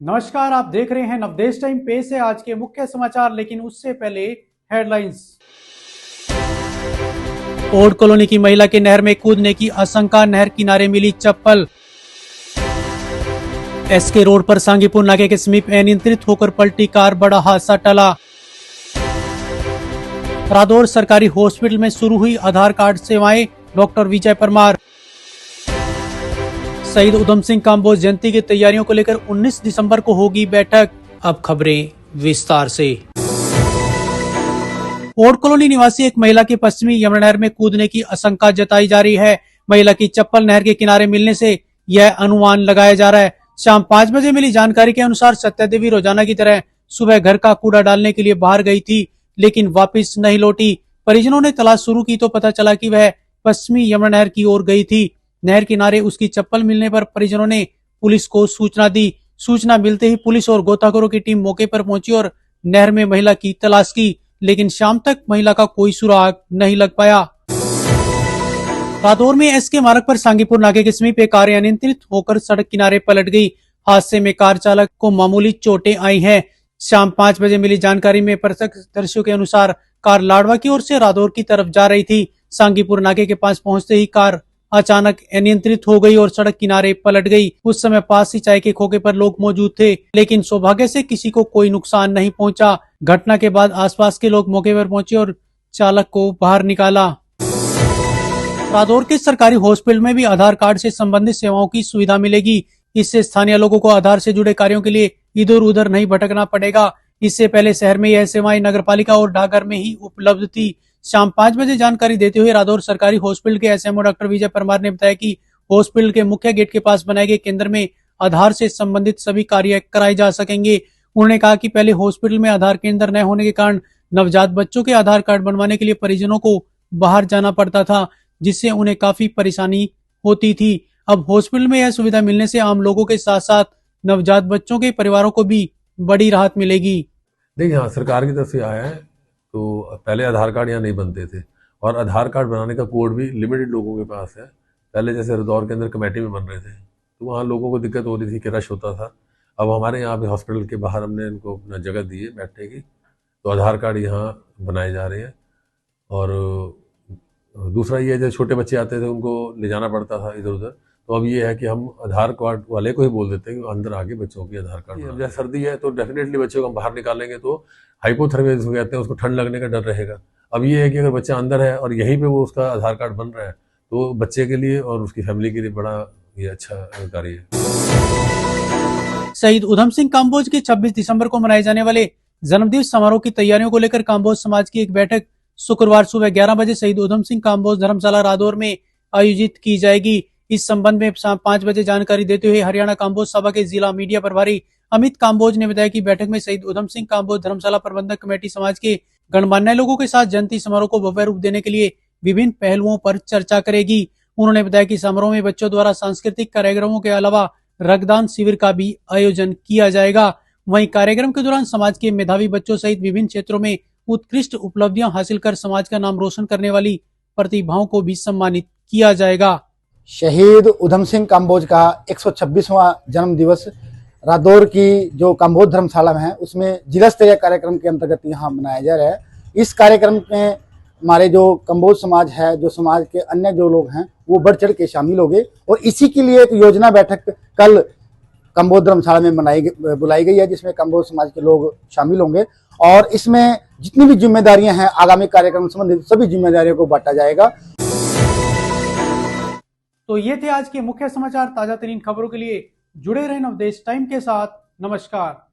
नमस्कार, आप देख रहे हैं नवदेश टाइम। पेश है आज के मुख्य समाचार, लेकिन उससे पहले हेडलाइंस। ओड कॉलोनी की महिला के नहर में कूदने की आशंका, नहर किनारे मिली चप्पल। एसके रोड पर सांगीपुर नाके के समीप अनियंत्रित होकर पलटी कार, बड़ा हादसा टला। रादौर सरकारी हॉस्पिटल में शुरू हुई आधार कार्ड सेवाएं, डॉक्टर विजय परमार। शहीद उधम सिंह काम्बोज जयंती की तैयारियों को लेकर 19 दिसंबर को होगी बैठक। अब खबरें विस्तार से। ओड कॉलोनी निवासी एक महिला की पश्चिमी यमुना नहर में कूदने की आशंका जताई जा रही है। महिला की चप्पल नहर के किनारे मिलने से यह अनुमान लगाया जा रहा है। शाम 5 बजे मिली जानकारी के अनुसार सत्या देवी रोजाना की तरह सुबह घर का कूड़ा डालने के लिए बाहर गई थी, लेकिन वापस नहीं लौटी। परिजनों ने तलाश शुरू की तो पता चला कि वह पश्चिमी यमुना नहर की ओर गई थी। नहर किनारे उसकी चप्पल मिलने पर परिजनों ने पुलिस को सूचना दी। सूचना मिलते ही पुलिस और गोताखोरों की टीम मौके पर पहुंची और नहर में महिला की तलाश की, लेकिन शाम तक महिला का कोई सुराग नहीं लग पाया। रादौर में एसके मार्ग पर सांगीपुर नाके के समीप एक कार अनियंत्रित होकर सड़क किनारे पलट गई। हादसे में कार चालक को मामूली चोटें आई हैं। शाम 5 बजे मिली जानकारी में प्रत्यक्षदर्शियों के अनुसार कार लाडवा की ओर से रादौर की तरफ जा रही थी। सांगीपुर नाके के पास पहुंचते ही कार अचानक अनियंत्रित हो गई और सड़क किनारे पलट गई। उस समय पास ही चाय के खोखे पर लोग मौजूद थे, लेकिन सौभाग्य से किसी को कोई नुकसान नहीं पहुंचा। घटना के बाद आसपास के लोग मौके पर पहुंचे और चालक को बाहर निकाला। रादौर के सरकारी हॉस्पिटल में भी आधार कार्ड से संबंधित सेवाओं की सुविधा मिलेगी। इससे स्थानीय लोगों को आधार से जुड़े कार्यों के लिए इधर उधर नहीं भटकना पड़ेगा। इससे पहले शहर में यह सेवाएं नगरपालिका और डाकघर में ही उपलब्ध थी। शाम 5 बजे जानकारी देते हुए रादौर सरकारी हॉस्पिटल के एसएमओ डॉक्टर विजय परमार ने बताया कि हॉस्पिटल के मुख्य गेट के पास बनाए गए केंद्र में आधार से संबंधित सभी कार्य कराए जा सकेंगे। उन्होंने कहा कि पहले हॉस्पिटल में आधार केंद्र न होने के कारण नवजात बच्चों के आधार कार्ड बनवाने के लिए परिजनों को बाहर जाना पड़ता था, जिससे उन्हें काफी परेशानी होती थी। अब हॉस्पिटल में यह सुविधा मिलने से आम लोगों के साथ साथ नवजात बच्चों के परिवारों को भी बड़ी राहत मिलेगी। देखिए, हाँ, सरकार की तरफ से आया है। तो पहले आधार कार्ड यहाँ नहीं बनते थे और आधार कार्ड बनाने का कोड भी लिमिटेड लोगों के पास है। पहले जैसे रदौर के अंदर कमेटी में बन रहे थे तो वहाँ लोगों को दिक्कत हो रही थी कि रश होता था। अब हमारे यहाँ पे हॉस्पिटल के बाहर हमने इनको अपना जगह दी है बैठने की, तो आधार कार्ड यहाँ बनाए जा रहे हैं। और दूसरा ये, जैसे छोटे बच्चे आते थे उनको ले जाना पड़ता था इधर उधर, तो अब ये है कि हम आधार कार्ड वाले को ही बोल देते हैं कि अंदर आके बच्चों की आधार कार्ड। अब जैसे सर्दी है तो डेफिनेटली बच्चों को हम बाहर निकालेंगे तो हाइपोथर्मिया जिसको कहते हैं, उसको ठंड लगने का डर रहेगा। अब ये है कि अगर बच्चा अंदर है और यहीं पे वो उसका आधार कार्ड बन रहा है तो बच्चे के लिए और उसकी फैमिली के लिए बड़ा ये अच्छा कार्य है। शहीद उधम सिंह काम्बोज के 26 दिसंबर को मनाए जाने वाले जन्मदिवस समारोह की तैयारियों को लेकर काम्बोज समाज की एक बैठक शुक्रवार सुबह 11 बजे शहीद उधम सिंह काम्बोज धर्मशाला रादौर में आयोजित की जाएगी। इस संबंध में शाम 5 बजे जानकारी देते हुए हरियाणा काम्बोज सभा के जिला मीडिया प्रभारी अमित काम्बोज ने बताया कि बैठक में शहीद उधम सिंह काम्बोज धर्मशाला प्रबंधक कमेटी समाज के गणमान्य लोगों के साथ जयंती समारोह को भव्य रूप देने के लिए विभिन्न पहलुओं पर चर्चा करेगी। उन्होंने बताया कि समारोह में बच्चों द्वारा सांस्कृतिक कार्यक्रमों के अलावा रक्तदान शिविर का भी आयोजन किया जाएगा। वहीं कार्यक्रम के दौरान समाज के मेधावी बच्चों सहित विभिन्न क्षेत्रों में उत्कृष्ट उपलब्धियां हासिल कर समाज का नाम रोशन करने वाली प्रतिभाओं को भी सम्मानित किया जाएगा। शहीद उधम सिंह काम्बोज का 126वां जन्म दिवस रादौर की जो काम्बोज धर्मशाला में है उसमें जिला स्तरीय कार्यक्रम के अंतर्गत यहाँ मनाया जा रहा है। इस कार्यक्रम में हमारे जो काम्बोज समाज है, जो समाज के अन्य जो लोग हैं वो बढ़ चढ़ के शामिल हो गए और इसी के लिए एक योजना बैठक कल काम्बोज धर्मशाला में बुलाई गई है, जिसमें काम्बोज समाज के लोग शामिल होंगे और इसमें जितनी भी जिम्मेदारियां हैं आगामी कार्यक्रम संबंधित सभी जिम्मेदारियों को बांटा जाएगा। तो ये थे आज के मुख्य समाचार। ताजा तरीन खबरों के लिए जुड़े रहें नवदेश टाइम के साथ। नमस्कार।